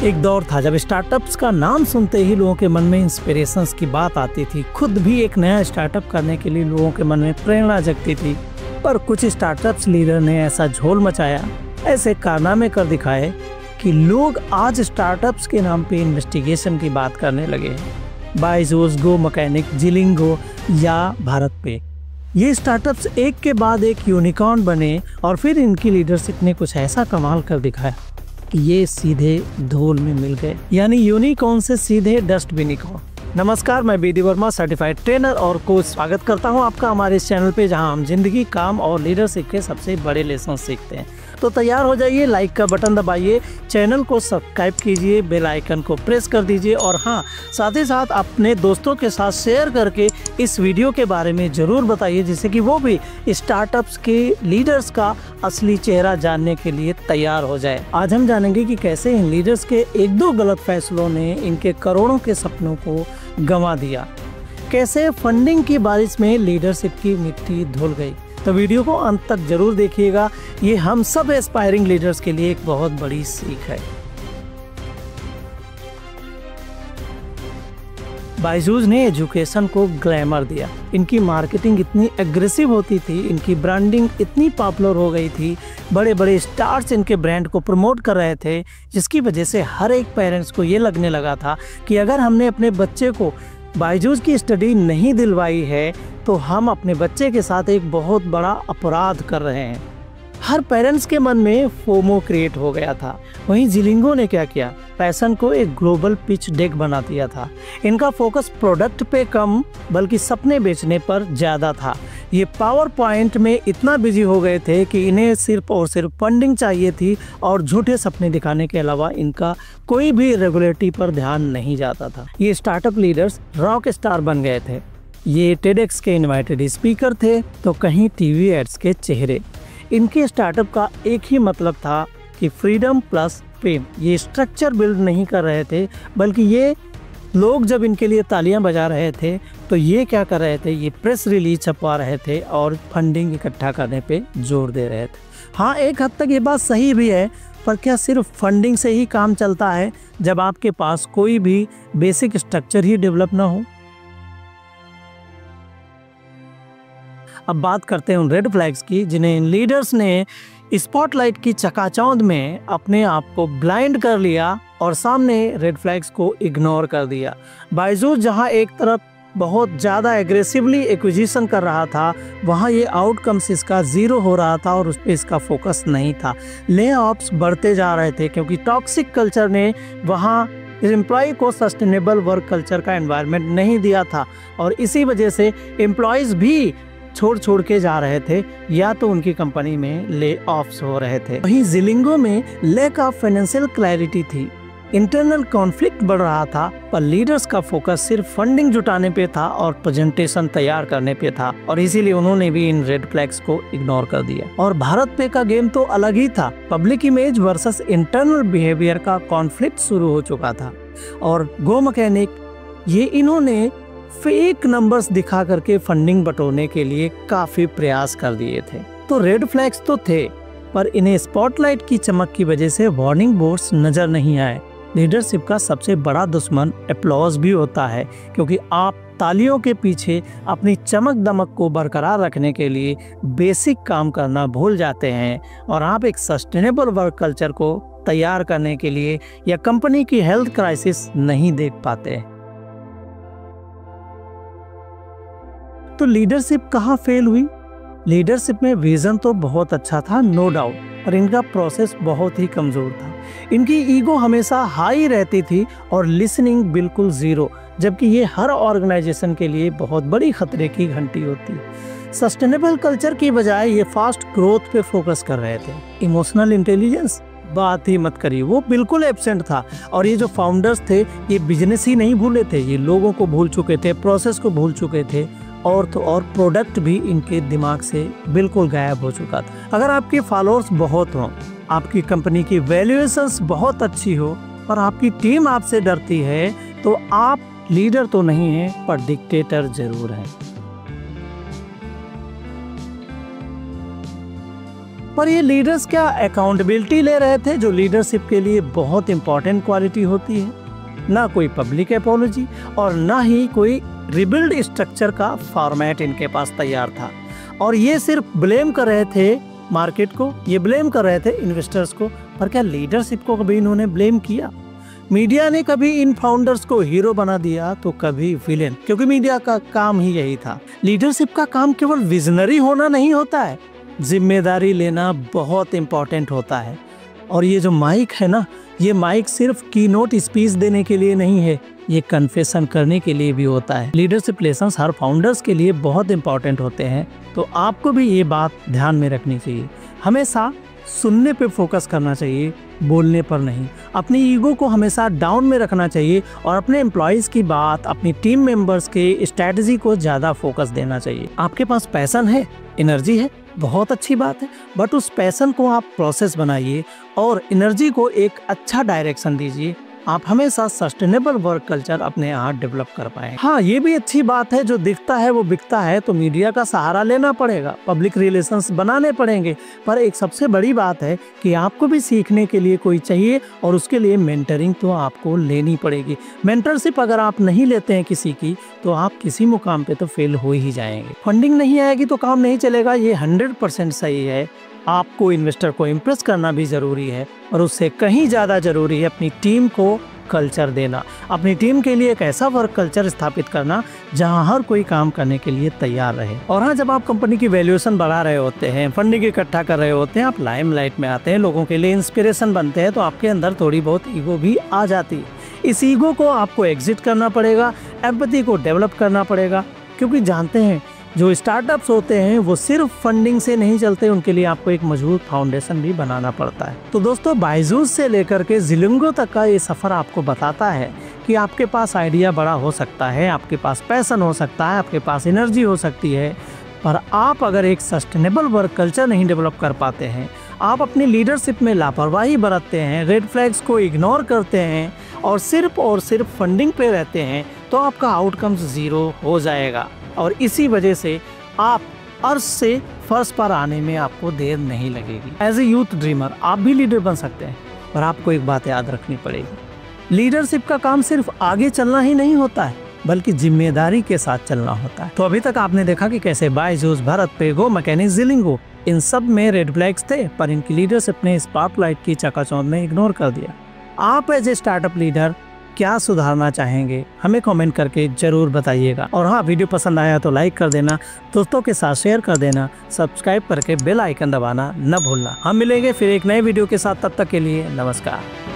एक दौर था जब स्टार्टअप्स का नाम सुनते ही लोगों के मन में इंस्पिरेशंस की बात आती थी। खुद भी एक नया स्टार्टअप करने के लिए लोगों के मन में प्रेरणा जगती थी। पर कुछ स्टार्टअप्स लीडर ने ऐसा झोल मचाया, ऐसे कारनामे कर दिखाए कि लोग आज स्टार्टअप्स के नाम पे इन्वेस्टिगेशन की बात करने लगे हैं। बायजूस, गो मैकेनिक, जिलिंगो या भारत पे, ये स्टार्टअप्स एक के बाद एक यूनिकॉर्न बने और फिर इनकी लीडरशिप ने कुछ ऐसा कमाल कर दिखाया कि ये सीधे धूल में मिल गए, यानी यूनिकॉर्न से सीधे डस्टबिन यूनिकॉर्न। नमस्कार, मैं बीडी वर्मा, सर्टिफाइड ट्रेनर और कोच। स्वागत करता हूं आपका हमारे इस चैनल पे, जहां हम जिंदगी, काम और लीडरशिप के सबसे बड़े लेसन सीखते हैं। तो तैयार हो जाइए, लाइक का बटन दबाइए, चैनल को सब्सक्राइब कीजिए, बेल आइकन को प्रेस कर दीजिए और हाँ, साथ ही साथ अपने दोस्तों के साथ शेयर करके इस वीडियो के बारे में ज़रूर बताइए, जिससे कि वो भी स्टार्टअप्स के लीडर्स का असली चेहरा जानने के लिए तैयार हो जाए। आज हम जानेंगे कि कैसे इन लीडर्स के एक दो गलत फैसलों ने इनके करोड़ों के सपनों को गंवा दिया, कैसे फंडिंग की बारिश में लीडरशिप की मिट्टी धुल गई। तो वीडियो को अंत तक जरूर देखिएगा, ये हम सब एस्पायरिंग लीडर्स के लिए एक बहुत बड़ी सीख है। बायजूस ने एजुकेशन को ग्लैमर दिया। इनकी मार्केटिंग इतनी एग्रेसिव होती थी, इनकी ब्रांडिंग इतनी पॉपुलर हो गई थी, बड़े बड़े स्टार्स इनके ब्रांड को प्रमोट कर रहे थे, जिसकी वजह से हर एक पेरेंट्स को ये लगने लगा था कि अगर हमने अपने बच्चे को बायजूस की स्टडी नहीं दिलवाई है तो हम अपने बच्चे के साथ एक बहुत बड़ा अपराध कर रहे हैं। हर पेरेंट्स के मन में फोमो क्रिएट हो गया था। वहीं जिलिंगो ने क्या किया, पैशन को एक ग्लोबल पिच डेक बना दिया था। इनका फोकस प्रोडक्ट पे कम बल्कि सपने बेचने पर ज़्यादा था। ये पावर पॉइंट में इतना बिजी हो गए थे कि इन्हें सिर्फ और सिर्फ फंडिंग चाहिए थी और झूठे सपने दिखाने के अलावा इनका कोई भी रेगुलेटरी पर ध्यान नहीं जाता था। ये स्टार्टअप लीडर्स रॉक स्टार बन गए थे। ये टेडेक्स के इनवाइटेड स्पीकर थे तो कहीं टीवी एड्स के चेहरे। इनके स्टार्टअप का एक ही मतलब था कि फ्रीडम प्लस फेम। ये स्ट्रक्चर बिल्ड नहीं कर रहे थे, बल्कि ये लोग जब इनके लिए तालियां बजा रहे थे तो ये क्या कर रहे थे, ये प्रेस रिलीज छपवा रहे थे और फंडिंग इकट्ठा करने पे जोर दे रहे थे। हाँ, एक हद तक ये बात सही भी है, पर क्या सिर्फ फंडिंग से ही काम चलता है जब आपके पास कोई भी बेसिक स्ट्रक्चर ही डेवलप ना हो? अब बात करते हैं उन रेड फ्लैग्स की, जिन्हें इन लीडर्स ने स्पॉटलाइट की चकाचौंध में अपने आप को ब्लाइंड कर लिया और सामने रेड फ्लैग्स को इग्नोर कर दिया। बायजूस जहां एक तरफ बहुत ज़्यादा एग्रेसिवली एक्विजिशन कर रहा था, वहां ये आउटकम्स इसका ज़ीरो हो रहा था और उस पर इसका फोकस नहीं था। ले ऑफ्स बढ़ते जा रहे थे क्योंकि टॉक्सिक कल्चर ने वहां एम्प्लॉय को सस्टेनेबल वर्क कल्चर का एनवायरनमेंट नहीं दिया था और इसी वजह से एम्प्लॉयज़ भी छोड़ के जा रहे थे या तो उनकी कंपनी में ले ऑफ्स हो रहे थे। वहीं जिलिंगो में लैक ऑफ फाइनेंशियल क्लैरिटी थी, इंटरनल कॉन्फ्लिक्ट बढ़ रहा था, पर लीडर्स का फोकस सिर्फ फंडिंग जुटाने पे था और प्रेजेंटेशन तैयार करने पे था और इसीलिए उन्होंने भी इन रेड फ्लैग्स को इग्नोर कर दिया। और भारत पे का गेम तो अलग ही था। Public image versus internal behaviour का कॉन्फ्लिक्ट शुरू हो चुका था और गो मैकेनिक, ये इन्होंने फेक नंबर्स दिखा करके फंडिंग बटोरने के लिए काफी प्रयास कर दिए थे। तो रेड फ्लैग्स तो थे, पर इन्हें स्पॉटलाइट की चमक की वजह से वार्निंग बोर्ड्स नजर नहीं आए। लीडरशिप का सबसे बड़ा दुश्मन एप्लॉज भी होता है, क्योंकि आप तालियों के पीछे अपनी चमक दमक को बरकरार रखने के लिए बेसिक काम करना भूल जाते हैं और आप एक सस्टेनेबल वर्क कल्चर को तैयार करने के लिए या कंपनी की हेल्थ क्राइसिस नहीं देख पाते। तो लीडरशिप कहाँ फेल हुई? लीडरशिप में विजन तो बहुत अच्छा था, नो डाउट, पर इनका प्रोसेस बहुत ही कमजोर था। इनकी ईगो हमेशा हाई रहती थी और लिसनिंग बिल्कुल जीरो, जबकि ये हर ऑर्गेनाइजेशन के लिए बहुत बड़ी खतरे की घंटी होती है। सस्टेनेबल कल्चर की बजाय ये फास्ट ग्रोथ पे फोकस कर रहे थे। इमोशनल इंटेलिजेंस बात ही मत करिए, वो बिल्कुल एब्सेंट था। और ये जो फाउंडर्स थे, ये बिजनेस ही नहीं भूले थे, ये लोगों को भूल चुके थे, प्रोसेस को भूल चुके थे और तो और प्रोडक्ट भी इनके दिमाग से बिल्कुल गायब हो चुका था। अगर आपके फॉलोअर्स बहुत हों, आपकी कंपनी की वैल्यूएशंस बहुत अच्छी हो और आपकी टीम आपसे डरती है, तो आप लीडर तो नहीं हैं, पर डिक्टेटर जरूर हैं। पर ये लीडर्स क्या अकाउंटेबिलिटी ले रहे थे, जो लीडरशिप के लिए बहुत इंपॉर्टेंट क्वालिटी होती है? ना कोई पब्लिक एपोलॉजी और ना ही कोई रिबिल्ड स्ट्रक्चर का फॉर्मेट इनके पास तैयार था। और ये सिर्फ ब्लेम कर रहे थे मार्केट को, ये ब्लेम कर रहे थे इन्वेस्टर्स को, पर क्या लीडरशिप को कभी इन्होंने ब्लेम किया? मीडिया ने कभी इन फाउंडर्स को हीरो बना दिया तो कभी विलेन, क्योंकि मीडिया का काम ही यही था। लीडरशिप का काम केवल विजनरी होना नहीं होता है, जिम्मेदारी लेना बहुत इंपॉर्टेंट होता है। और ये जो माइक है ना, ये माइक सिर्फ कीनोट स्पीच देने के लिए नहीं है, ये कन्फेशन करने के लिए भी होता है। लीडरशिप लेसन्स हर फाउंडर्स के लिए बहुत इंपॉर्टेंट होते हैं, तो आपको भी ये बात ध्यान में रखनी चाहिए। हमेशा सुनने पे फोकस करना चाहिए, बोलने पर नहीं। अपनी ईगो को हमेशा डाउन में रखना चाहिए और अपने एम्प्लॉयज़ की बात, अपनी टीम मेंबर्स के स्ट्रैटेजी को ज़्यादा फोकस देना चाहिए। आपके पास पैशन है, एनर्जी है, बहुत अच्छी बात है, बट उस पैशन को आप प्रोसेस बनाइए और एनर्जी को एक अच्छा डायरेक्शन दीजिए। आप हमेशा सस्टेनेबल वर्क कल्चर अपने यहाँ डेवलप कर पाए। हाँ, ये भी अच्छी बात है, जो दिखता है वो बिकता है, तो मीडिया का सहारा लेना पड़ेगा, पब्लिक रिलेशंस बनाने पड़ेंगे। पर एक सबसे बड़ी बात है कि आपको भी सीखने के लिए कोई चाहिए और उसके लिए मेंटरिंग तो आपको लेनी पड़ेगी। मेंटरशिप अगर आप नहीं लेते हैं किसी की, तो आप किसी मुकाम पे तो फेल हो ही जाएंगे। फंडिंग नहीं आएगी तो काम नहीं चलेगा, ये 100% सही है। आपको इन्वेस्टर को इम्प्रेस करना भी ज़रूरी है, और उससे कहीं ज़्यादा ज़रूरी है अपनी टीम को कल्चर देना, अपनी टीम के लिए एक ऐसा वर्क कल्चर स्थापित करना जहां हर कोई काम करने के लिए तैयार रहे। और हाँ, जब आप कंपनी की वैल्यूएशन बढ़ा रहे होते हैं, फंडिंग इकट्ठा कर रहे होते हैं, आप लाइमलाइट में आते हैं, लोगों के लिए इंस्पिरेशन बनते हैं, तो आपके अंदर थोड़ी बहुत ईगो भी आ जाती है। इस ईगो को आपको एग्जिट करना पड़ेगा, एम्पैथी को डेवलप करना पड़ेगा, क्योंकि जानते हैं जो स्टार्टअप्स होते हैं वो सिर्फ फंडिंग से नहीं चलते, उनके लिए आपको एक मजबूत फाउंडेशन भी बनाना पड़ता है। तो दोस्तों, बायजूस से लेकर के जिलिंगो तक का ये सफ़र आपको बताता है कि आपके पास आइडिया बड़ा हो सकता है, आपके पास पैशन हो सकता है, आपके पास एनर्जी हो सकती है, पर आप अगर एक सस्टेनेबल वर्क कल्चर नहीं डेवलप कर पाते हैं, आप अपनी लीडरशिप में लापरवाही बरतते हैं, रेड फ्लैग्स को इग्नोर करते हैं और सिर्फ फंडिंग पे रहते हैं, तो आपका आउटकम्स ज़ीरो हो जाएगा। और इसी वजह से आप अर्श से फर्श पर आने में आपको देर नहीं लगेगी। एज ए यूथ ड्रीमर आप भी लीडर बन सकते हैं, पर आपको एक बात याद रखनी पड़ेगी, लीडरशिप का काम सिर्फ आगे चलना ही नहीं होता है, बल्कि जिम्मेदारी के साथ चलना होता है। तो अभी तक आपने देखा कि कैसे बायजूस, भरत पे, गो मैकेनिक, जिलिंगो, इन सब में रेड फ्लैग्स थे, पर इनकी लीडरशिप ने स्पॉटलाइट की चकाचौंध में इग्नोर कर दिया। आप एज ए स्टार्टअप लीडर क्या सुधारना चाहेंगे, हमें कमेंट करके जरूर बताइएगा। और हाँ, वीडियो पसंद आया तो लाइक कर देना, दोस्तों के साथ शेयर कर देना, सब्सक्राइब करके बेल आइकन दबाना न भूलना। हम मिलेंगे फिर एक नए वीडियो के साथ, तब तक के लिए नमस्कार।